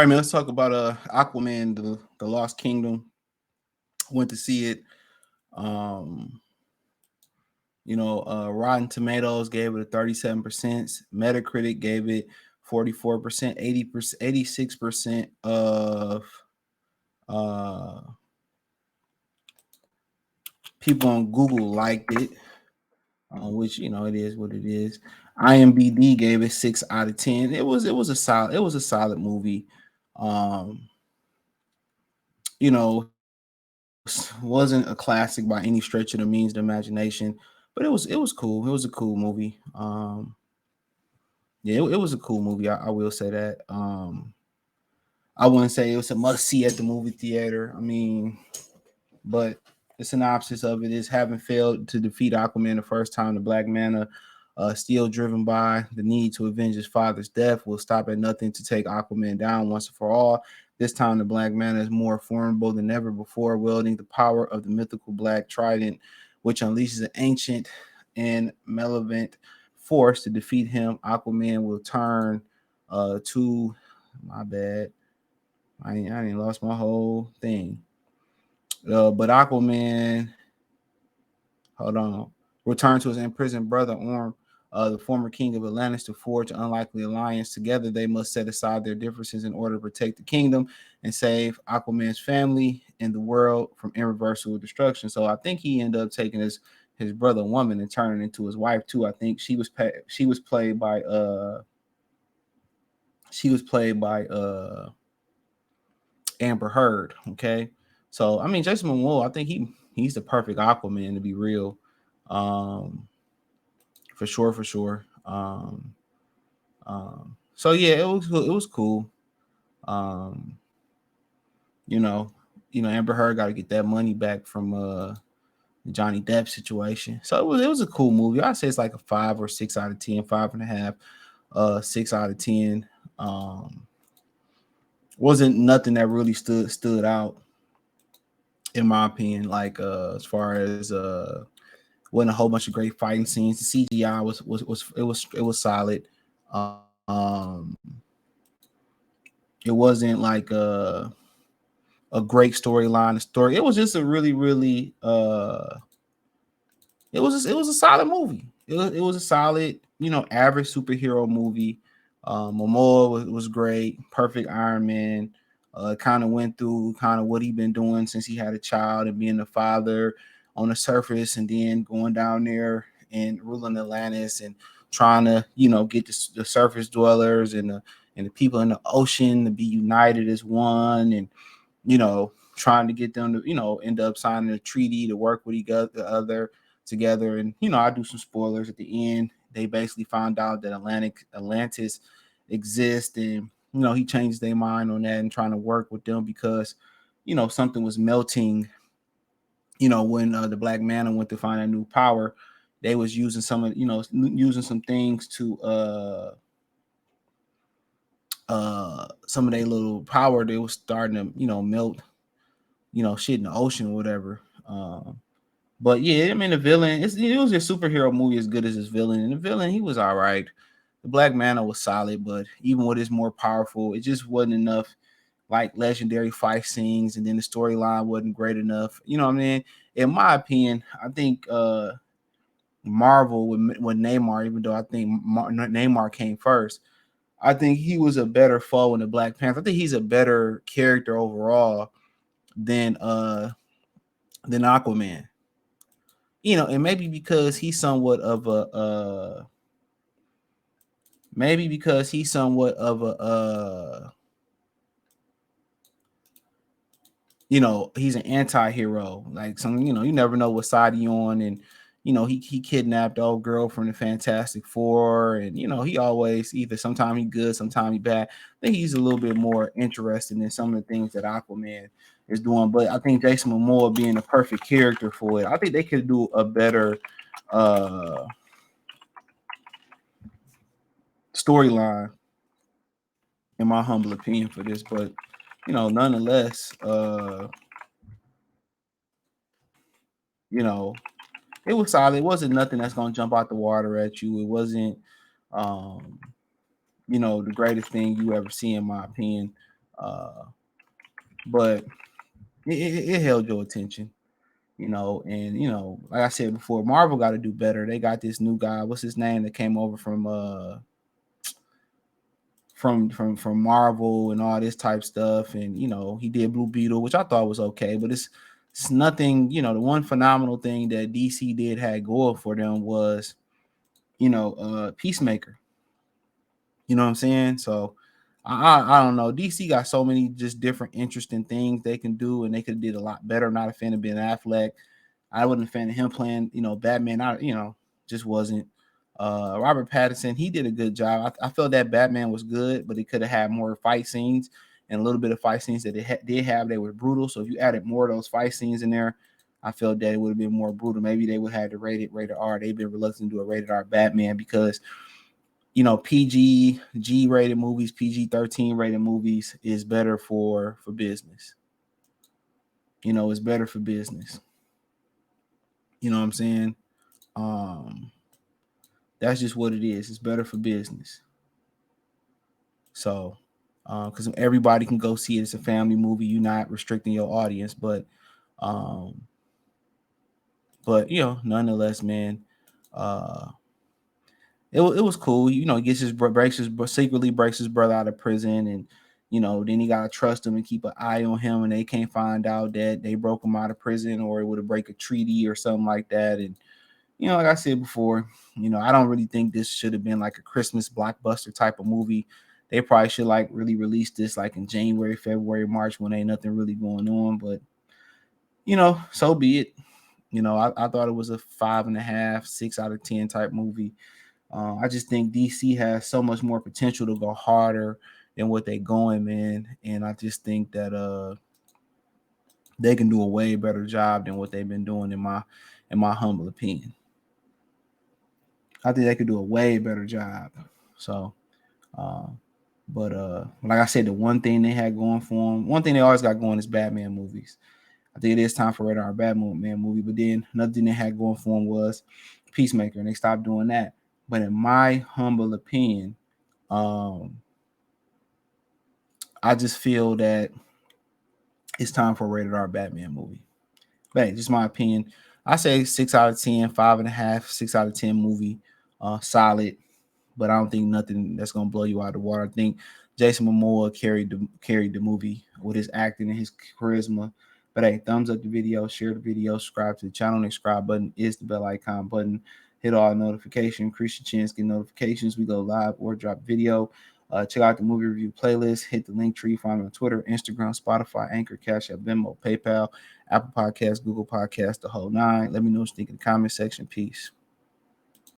right, man. Let's talk about Aquaman, the Lost Kingdom. Went to see it. Um, Rotten Tomatoes gave it a 37%. Metacritic gave it 44%. 80%, 86% of uh people on Google liked it, which it is what it is. IMDb gave it 6 out of 10. It was a solid movie. Um, wasn't a classic by any stretch of the means, the imagination, but it was cool. It was a cool movie. Yeah, it was a cool movie. I will say that. I wouldn't say it was a must see at the movie theater. I mean, but the synopsis of it is having failed to defeat Aquaman the first time, the Black Manta, still driven by the need to avenge his father's death, will stop at nothing to take Aquaman down once and for all. This time, the Black Manta is more formidable than ever before, wielding the power of the mythical Black Trident, which unleashes an ancient and malevolent force to defeat him. Aquaman will turn to my bad. I ain't lost my whole thing. But Aquaman, hold on, returned to his imprisoned brother Orm, the former king of Atlantis, to forge an unlikely alliance. Together, they must set aside their differences in order to protect the kingdom and save Aquaman's family and the world from irreversible destruction. So I think he ended up taking his brother woman and turning into his wife too. I think she was played by Amber Heard. Okay, so I mean Jason Momoa, I think he's the perfect Aquaman, to be real, um, for sure, for sure. So yeah, it was cool. Um, you know, Amber Heard got to get that money back from the Johnny Depp situation. So it was a cool movie. I say it's like a 5 or 6 out of 10, 5.5, 6 out of 10. Um, wasn't nothing that really stood out in my opinion. Like as far as wasn't a whole bunch of great fighting scenes. The CGI was solid. Um, it wasn't like a great storyline. The story, it was just a really it was a solid movie. It was a solid, average superhero movie. Momoa was great, perfect Iron Man. Kind of went through kind of what he'd been doing since he had a child and being a father on the surface, and then going down there and ruling Atlantis and trying to get the surface dwellers and the people in the ocean to be united as one, and trying to get them to end up signing a treaty to work with each other together. And I do some spoilers at the end. They basically found out that Atlantis exists, and he changed their mind on that and trying to work with them because something was melting. When the Black Manta went to find a new power, they was using using some things to some of their little power. They was starting to melt shit in the ocean or whatever. But yeah, I mean the villain. It was a superhero movie as good as his villain, and the villain, he was all right. The Black Manta was solid, but even with his more powerful, it just wasn't enough like legendary fight scenes, and then the storyline wasn't great enough. You know what I mean? In my opinion, I think Marvel with Neymar, even though I think Neymar came first, I think he was a better foe in the Black Panther. I think he's a better character overall than Aquaman. And maybe because he's somewhat of a maybe because he's somewhat of a he's an anti-hero. Like some, you never know what side he on, and he kidnapped the old girl from the Fantastic Four, and he always either sometime he good, sometime he bad. I think he's a little bit more interested in some of the things that Aquaman is doing. But I think Jason Momoa being a perfect character for it, I think they could do a better uh storyline, in my humble opinion, for this. But nonetheless, you know, it was solid. It wasn't nothing that's gonna jump out the water at you. It wasn't, um, the greatest thing you ever see, in my opinion. Uh, but it held your attention, and like I said before, Marvel got to do better. They got this new guy, what's his name, that came over from Marvel and all this type stuff, and he did Blue Beetle, which I thought was okay, but it's nothing. The one phenomenal thing that DC did had going for them was Peacemaker. You know what I'm saying? So I don't know. DC got so many just different interesting things they can do, and they could have did a lot better. I'm not a fan of Ben Affleck. I wasn't a fan of him playing, Batman. Just wasn't. Robert Pattinson, he did a good job. I felt that Batman was good, but it could have had more fight scenes, and a little bit of fight scenes that it did have. They were brutal. So if you added more of those fight scenes in there, I felt that it would have been more brutal. Maybe they would have had to rate it rated R. They've been reluctant to do a rated R Batman because PG G rated movies, PG-13 rated movies is better for business. It's better for business. You know what I'm saying? That's just what it is. It's better for business. So, because everybody can go see it. It's a family movie. You're not restricting your audience, but nonetheless, man, it was cool. He gets secretly breaks his brother out of prison, and then he gotta trust him and keep an eye on him, and they can't find out that they broke him out of prison, or it would have break a treaty or something like that. And like I said before, I don't really think this should have been like a Christmas blockbuster type of movie. They probably should like really release this like in January, February, March when ain't nothing really going on. But so be it. I thought it was a 5.5, 6 out of 10 type movie. I just think DC has so much more potential to go harder than what they're going, man. And I just think that they can do a way better job than what they've been doing in my humble opinion. I think they could do a way better job. So, but like I said, the one thing they had going for them, one thing they always got going is Batman movies. I think it is time for rated R Batman movie. But then another thing they had going for them was Peacemaker, and they stopped doing that. But in my humble opinion, I just feel that it's time for a rated R Batman movie. But hey, just my opinion. I say 6 out of 10, 5.5, 6 out of 10 movie. Solid, but I don't think nothing that's gonna blow you out of the water. I think Jason Momoa carried the movie with his acting and his charisma. But hey, thumbs up the video, share the video, subscribe to the channel. The subscribe button is the bell icon button. Hit all notifications, increase your chance to get notifications. We go live or drop video. Check out the movie review playlist. Hit the link tree. Find me on Twitter, Instagram, Spotify, Anchor, Cash App, Venmo, PayPal, Apple Podcasts, Google Podcasts, the whole nine. Let me know what you think in the comment section. Peace.